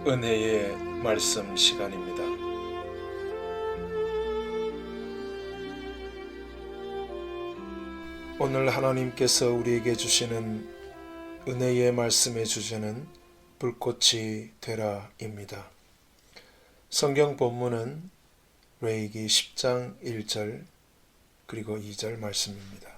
은혜의 말씀 시간입니다. 오늘 하나님께서 우리에게 주시는 은혜의 말씀의 주제는 불꽃이 되라입니다. 성경 본문은 레위기 10장 1절 그리고 2절 말씀입니다.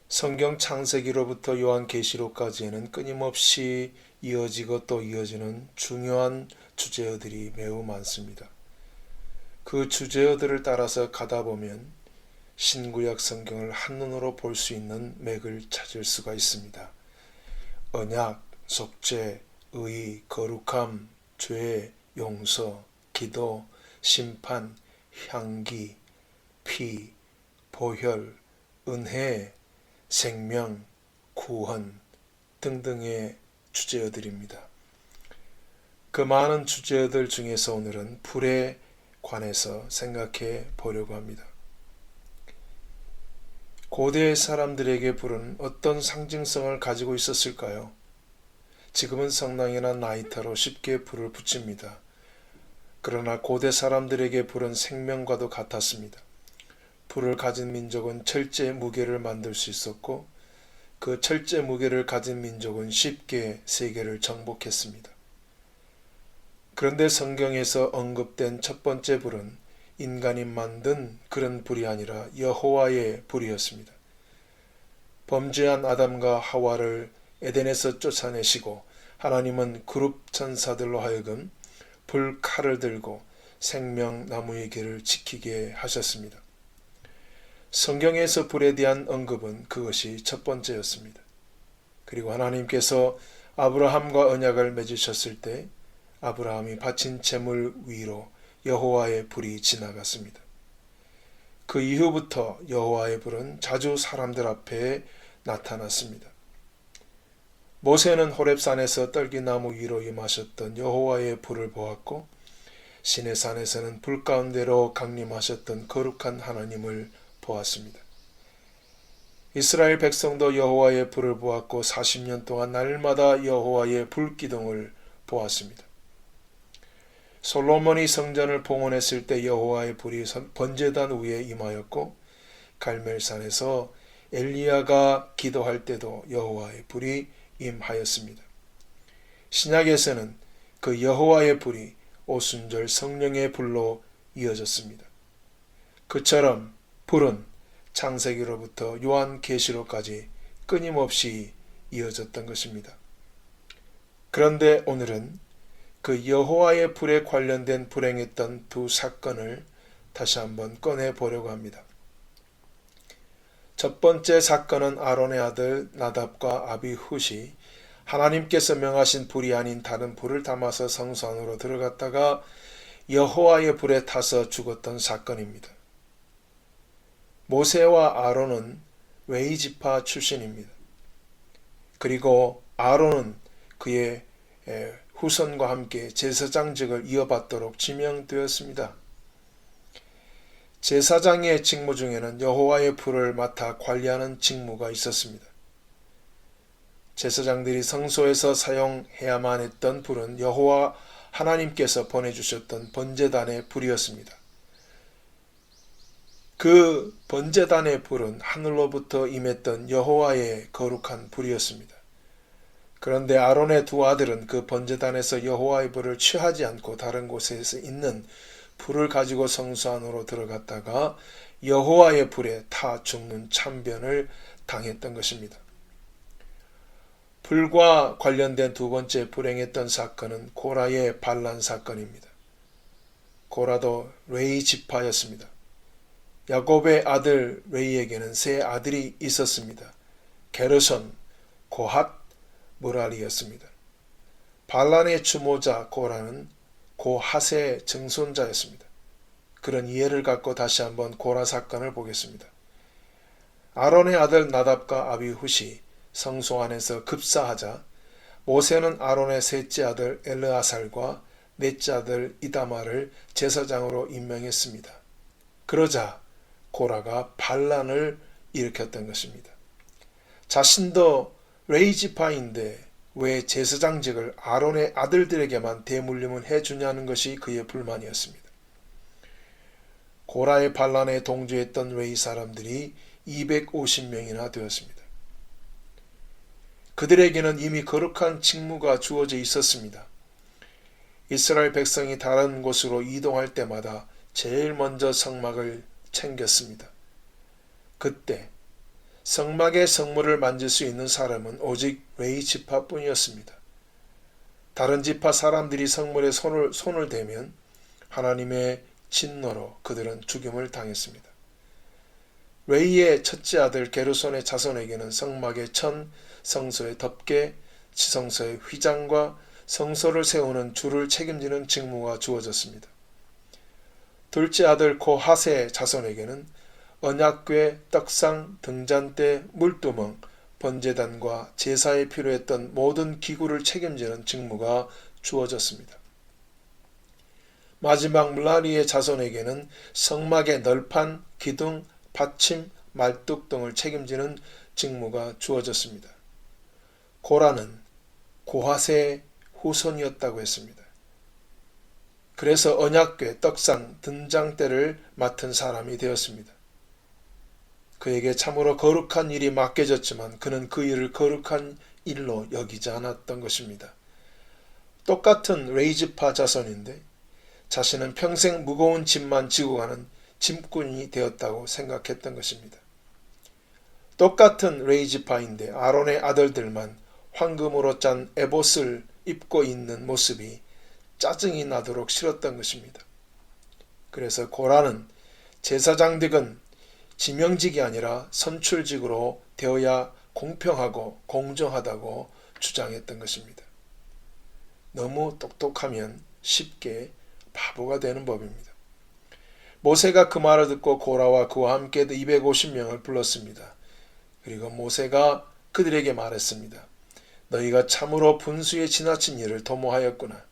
성경 창세기로부터 요한계시록까지는 끊임없이 이어지고 또 이어지는 중요한 주제어들이 매우 많습니다. 그 주제어들을 따라서 가다 보면 신구약 성경을 한눈으로 볼 수 있는 맥을 찾을 수가 있습니다. 언약, 속죄, 의, 거룩함, 죄, 용서, 기도, 심판, 향기, 피, 보혈, 은혜, 생명, 구원 등등의 주제어들입니다. 그 많은 주제어들 중에서 오늘은 불에 관해서 생각해 보려고 합니다. 고대 사람들에게 불은 어떤 상징성을 가지고 있었을까요? 지금은 성당이나 나이타로 쉽게 불을 붙입니다. 그러나 고대 사람들에게 불은 생명과도 같았습니다. 불을 가진 민족은 철제 무게를 만들 수 있었고 그 철제 무게를 가진 민족은 쉽게 세계를 정복했습니다. 그런데 성경에서 언급된 첫 번째 불은 인간이 만든 그런 불이 아니라 여호와의 불이었습니다. 범죄한 아담과 하와를 에덴에서 쫓아내시고 하나님은 그룹 천사들로 하여금 불칼을 들고 생명나무의 길을 지키게 하셨습니다. 성경에서 불에 대한 언급은 그것이 첫 번째였습니다. 그리고 하나님께서 아브라함과 언약을 맺으셨을 때 아브라함이 바친 제물 위로 여호와의 불이 지나갔습니다. 그 이후부터 여호와의 불은 자주 사람들 앞에 나타났습니다. 모세는 호렙산에서 떨기나무 위로 임하셨던 여호와의 불을 보았고 시내산에서는 불 가운데로 강림하셨던 거룩한 하나님을 보았습니다. 이스라엘 백성도 여호와의 불을 보았고 40년 동안 날마다 여호와의 불기둥을 보았습니다. 솔로몬이 성전을 봉헌했을 때 여호와의 불이 번제단 위에 임하였고 갈멜산에서 엘리야가 기도할 때도 여호와의 불이 임하였습니다. 신약에서는 그 여호와의 불이 오순절 성령의 불로 이어졌습니다. 그처럼 불은 창세기로부터 요한계시록까지 끊임없이 이어졌던 것입니다. 그런데 오늘은 그 여호와의 불에 관련된 불행했던 두 사건을 다시 한번 꺼내 보려고 합니다. 첫 번째 사건은 아론의 아들 나답과 아비훗이 하나님께서 명하신 불이 아닌 다른 불을 담아서 성소 안으로 들어갔다가 여호와의 불에 타서 죽었던 사건입니다. 모세와 아론은 레위지파 출신입니다. 그리고 아론은 그의 후손과 함께 제사장직을 이어받도록 지명되었습니다. 제사장의 직무 중에는 여호와의 불을 맡아 관리하는 직무가 있었습니다. 제사장들이 성소에서 사용해야만 했던 불은 여호와 하나님께서 보내주셨던 번제단의 불이었습니다. 그 번제단의 불은 하늘로부터 임했던 여호와의 거룩한 불이었습니다. 그런데 아론의 두 아들은 그 번제단에서 여호와의 불을 취하지 않고 다른 곳에서 있는 불을 가지고 성소 안으로 들어갔다가 여호와의 불에 타 죽는 참변을 당했던 것입니다. 불과 관련된 두 번째 불행했던 사건은 고라의 반란 사건입니다. 고라도 레위 지파였습니다. 야곱의 아들 레위에게는 세 아들이 있었습니다. 게르손, 고핫, 무랄이었습니다. 반란의 추모자 고라는 고핫의 증손자였습니다. 그런 이해를 갖고 다시 한번 고라 사건을 보겠습니다. 아론의 아들 나답과 아비훗이 성소 안에서 급사하자 모세는 아론의 셋째 아들 엘르아살과 넷째 아들 이다말을 제사장으로 임명했습니다. 그러자 고라가 반란을 일으켰던 것입니다. 자신도 레위 지파인데 왜 제사장직을 아론의 아들들에게만 대물림을 해주냐는 것이 그의 불만이었습니다. 고라의 반란에 동조했던 웨이 사람들이 250명이나 되었습니다. 그들에게는 이미 거룩한 직무가 주어져 있었습니다. 이스라엘 백성이 다른 곳으로 이동할 때마다 제일 먼저 성막을 챙겼습니다. 그때 성막의 성물을 만질 수 있는 사람은 오직 웨이 지파뿐이었습니다. 다른 지파 사람들이 성물에 손을 대면 하나님의 진노로 그들은 죽임을 당했습니다. 웨이의 첫째 아들 게르손의 자손에게는 성막의 천, 성소의 덮개, 지성소의 휘장과 성소를 세우는 줄을 책임지는 직무가 주어졌습니다. 둘째 아들 고핫의 자손에게는 언약궤, 떡상, 등잔대, 물두멍, 번제단과 제사에 필요했던 모든 기구를 책임지는 직무가 주어졌습니다. 마지막 므라리의 자손에게는 성막의 널판, 기둥, 받침, 말뚝 등을 책임지는 직무가 주어졌습니다. 고라는 고핫의 후손이었다고 했습니다. 그래서 언약궤, 떡상, 등잔대를 맡은 사람이 되었습니다. 그에게 참으로 거룩한 일이 맡겨졌지만 그는 그 일을 거룩한 일로 여기지 않았던 것입니다. 똑같은 레이지파 자손인데 자신은 평생 무거운 짐만 지고 가는 짐꾼이 되었다고 생각했던 것입니다. 똑같은 레이지파인데 아론의 아들들만 황금으로 짠 에봇을 입고 있는 모습이 짜증이 나도록 싫었던 것입니다. 그래서 고라는 제사장직은 지명직이 아니라 선출직으로 되어야 공평하고 공정하다고 주장했던 것입니다. 너무 똑똑하면 쉽게 바보가 되는 법입니다. 모세가 그 말을 듣고 고라와 그와 함께 250명을 불렀습니다. 그리고 모세가 그들에게 말했습니다. 너희가 참으로 분수에 지나친 일을 도모하였구나.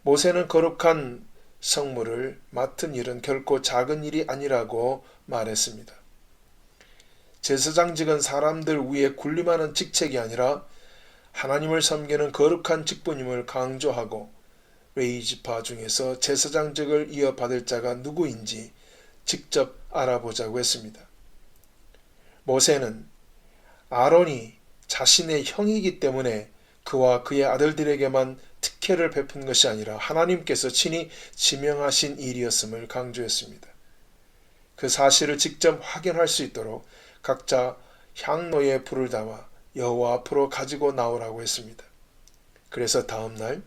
모세는 거룩한 성물을 맡은 일은 결코 작은 일이 아니라고 말했습니다. 제사장직은 사람들 위에 군림하는 직책이 아니라 하나님을 섬기는 거룩한 직분임을 강조하고 레위 지파 중에서 제사장직을 이어받을 자가 누구인지 직접 알아보자고 했습니다. 모세는 아론이 자신의 형이기 때문에 그와 그의 아들들에게만 특혜를 베푼 것이 아니라 하나님께서 친히 지명하신 일이었음을 강조했습니다. 그 사실을 직접 확인할 수 있도록 각자 향로에 불을 담아 여호와 앞으로 가지고 나오라고 했습니다. 그래서 다음 날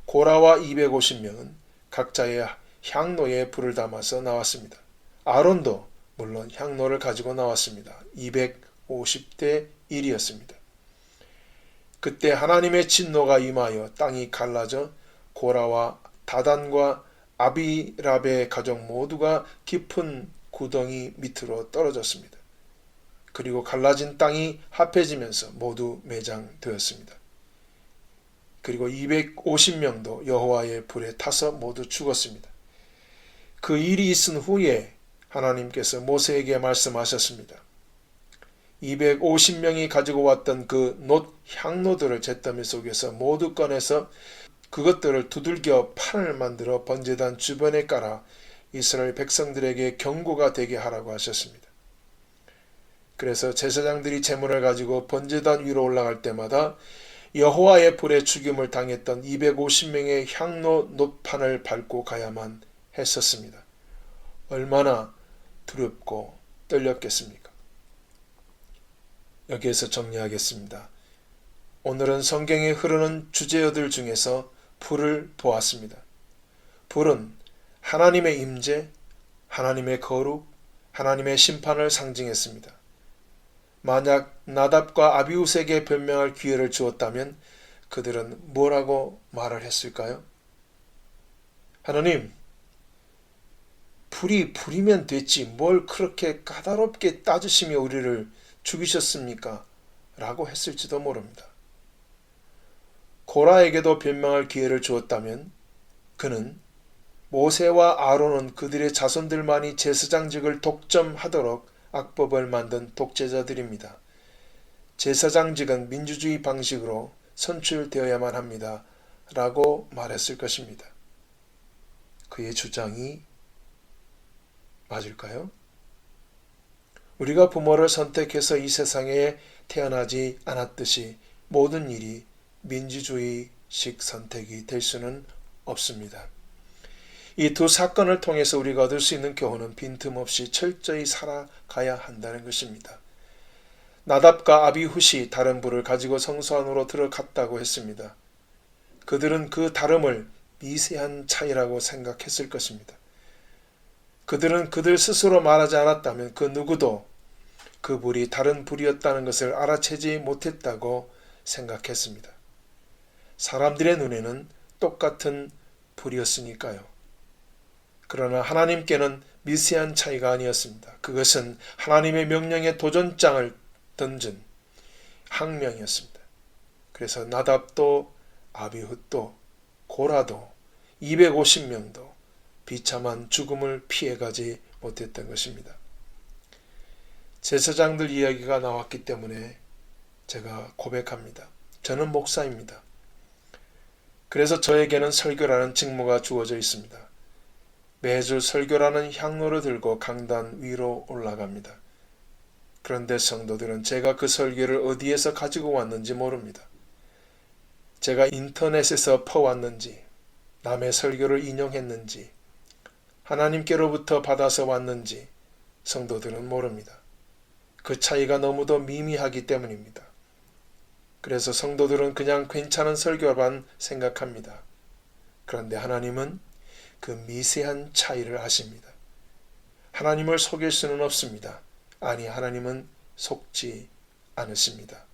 고라와 250명은 각자의 향로에 불을 담아서 나왔습니다. 아론도 물론 향로를 가지고 나왔습니다. 250대 1이었습니다. 그때 하나님의 진노가 임하여 땅이 갈라져 고라와 다단과 아비랍의 가족 모두가 깊은 구덩이 밑으로 떨어졌습니다. 그리고 갈라진 땅이 합해지면서 모두 매장되었습니다. 그리고 250명도 여호와의 불에 타서 모두 죽었습니다. 그 일이 있은 후에 하나님께서 모세에게 말씀하셨습니다. 250명이 가지고 왔던 그 놋 향로들을 잿더미 속에서 모두 꺼내서 그것들을 두들겨 판을 만들어 번제단 주변에 깔아 이스라엘 백성들에게 경고가 되게 하라고 하셨습니다. 그래서 제사장들이 제물을 가지고 번제단 위로 올라갈 때마다 여호와의 불에 죽임을 당했던 250명의 향로 놋판을 밟고 가야만 했었습니다. 얼마나 두렵고 떨렸겠습니까? 여기에서 정리하겠습니다. 오늘은 성경에 흐르는 주제어들 중에서 불을 보았습니다. 불은 하나님의 임재, 하나님의 거룩, 하나님의 심판을 상징했습니다. 만약 나답과 아비후색에 변명할 기회를 주었다면 그들은 뭐라고 말을 했을까요? 하나님, 불이 불이면 됐지 뭘 그렇게 까다롭게 따지시며 우리를 죽이셨습니까? 라고 했을지도 모릅니다. 고라에게도 변명할 기회를 주었다면 그는 모세와 아론은 그들의 자손들만이 제사장직을 독점하도록 악법을 만든 독재자들입니다. 제사장직은 민주주의 방식으로 선출되어야만 합니다. 라고 말했을 것입니다. 그의 주장이 맞을까요? 우리가 부모를 선택해서 이 세상에 태어나지 않았듯이 모든 일이 민주주의식 선택이 될 수는 없습니다. 이 두 사건을 통해서 우리가 얻을 수 있는 교훈은 빈틈없이 철저히 살아가야 한다는 것입니다. 나답과 아비훗이 다른 불을 가지고 성소 안으로 들어갔다고 했습니다. 그들은 그 다름을 미세한 차이라고 생각했을 것입니다. 그들은 그들 스스로 말하지 않았다면 그 누구도 그 불이 다른 불이었다는 것을 알아채지 못했다고 생각했습니다. 사람들의 눈에는 똑같은 불이었으니까요. 그러나 하나님께는 미세한 차이가 아니었습니다. 그것은 하나님의 명령에 도전장을 던진 항명이었습니다. 그래서 나답도 아비훗도 고라도 250명도 비참한 죽음을 피해가지 못했던 것입니다. 제사장들 이야기가 나왔기 때문에 제가 고백합니다. 저는 목사입니다. 그래서 저에게는 설교라는 직무가 주어져 있습니다. 매주 설교라는 향로를 들고 강단 위로 올라갑니다. 그런데 성도들은 제가 그 설교를 어디에서 가지고 왔는지 모릅니다. 제가 인터넷에서 퍼왔는지, 남의 설교를 인용했는지, 하나님께로부터 받아서 왔는지 성도들은 모릅니다. 그 차이가 너무도 미미하기 때문입니다. 그래서 성도들은 그냥 괜찮은 설교만 생각합니다. 그런데 하나님은 그 미세한 차이를 아십니다. 하나님을 속일 수는 없습니다. 아니, 하나님은 속지 않으십니다.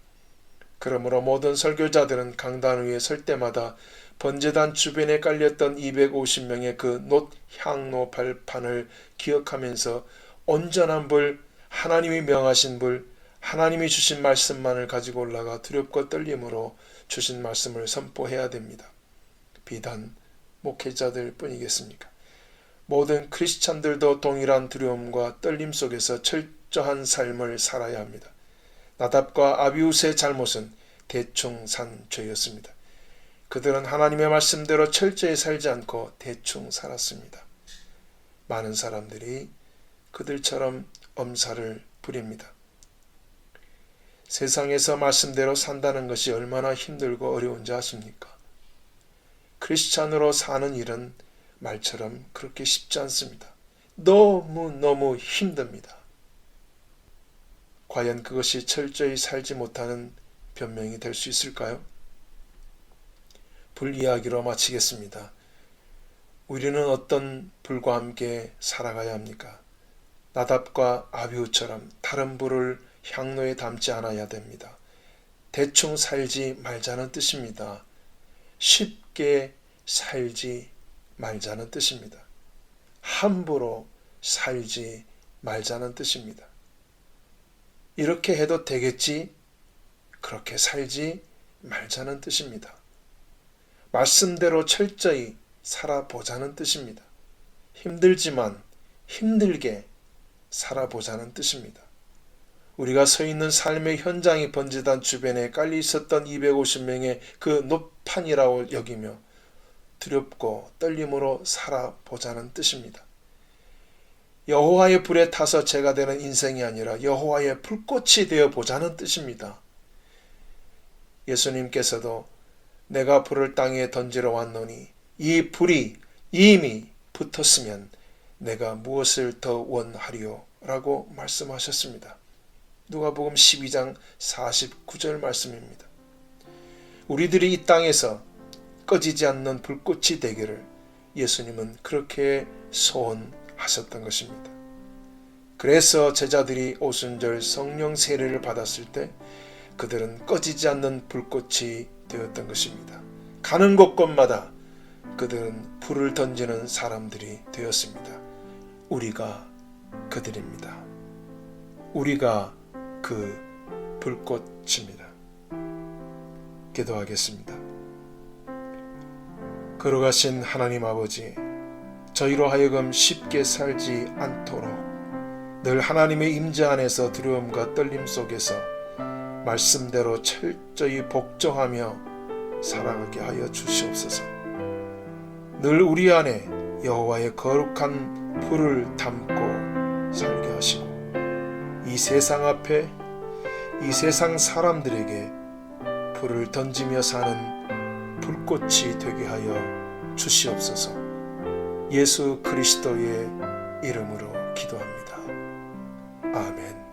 그러므로 모든 설교자들은 강단 위에 설 때마다 번제단 주변에 깔렸던 250명의 그 놋 향로 발판을 기억하면서 온전한 불, 하나님이 명하신 불, 하나님이 주신 말씀만을 가지고 올라가 두렵고 떨림으로 주신 말씀을 선포해야 됩니다. 비단 목회자들 뿐이겠습니까? 모든 크리스찬들도 동일한 두려움과 떨림 속에서 철저한 삶을 살아야 합니다. 나답과 아비훗의 잘못은 대충 산 죄였습니다. 그들은 하나님의 말씀대로 철저히 살지 않고 대충 살았습니다. 많은 사람들이 그들처럼 엄살을 부립니다. 세상에서 말씀대로 산다는 것이 얼마나 힘들고 어려운지 아십니까? 크리스찬으로 사는 일은 말처럼 그렇게 쉽지 않습니다. 너무너무 힘듭니다. 과연 그것이 철저히 살지 못하는 변명이 될 수 있을까요? 불 이야기로 마치겠습니다. 우리는 어떤 불과 함께 살아가야 합니까? 나답과 아비훗처럼 다른 불을 향로에 담지 않아야 됩니다. 대충 살지 말자는 뜻입니다. 쉽게 살지 말자는 뜻입니다. 함부로 살지 말자는 뜻입니다. 이렇게 해도 되겠지? 그렇게 살지 말자는 뜻입니다. 말씀대로 철저히 살아보자는 뜻입니다. 힘들지만 힘들게 살아보자는 뜻입니다. 우리가 서 있는 삶의 현장이 번제단 주변에 깔려 있었던 250명의 그 놋판이라고 여기며 두렵고 떨림으로 살아보자는 뜻입니다. 여호와의 불에 타서 죄가 되는 인생이 아니라 여호와의 불꽃이 되어 보자는 뜻입니다. 예수님께서도 내가 불을 땅에 던지러 왔노니 이 불이 이미 붙었으면 내가 무엇을 더 원하리요? 라고 말씀하셨습니다. 누가복음 12장 49절 말씀입니다. 우리들이 이 땅에서 꺼지지 않는 불꽃이 되기를 예수님은 그렇게 소원하셨던 것입니다. 그래서 제자들이 오순절 성령 세례를 받았을 때 그들은 꺼지지 않는 불꽃이 되었던 것입니다. 가는 곳곳마다 그들은 불을 던지는 사람들이 되었습니다. 우리가 그들입니다. 우리가 그 불꽃입니다. 기도하겠습니다. 거룩하신 하나님 아버지, 저희로 하여금 쉽게 살지 않도록 늘 하나님의 임재 안에서 두려움과 떨림 속에서 말씀대로 철저히 복종하며 살아가게 하여 주시옵소서. 늘 우리 안에 여호와의 거룩한 불을 담고 살게 하시고 이 세상 앞에 이 세상 사람들에게 불을 던지며 사는 불꽃이 되게 하여 주시옵소서. 예수 그리스도의 이름으로 기도합니다. 아멘.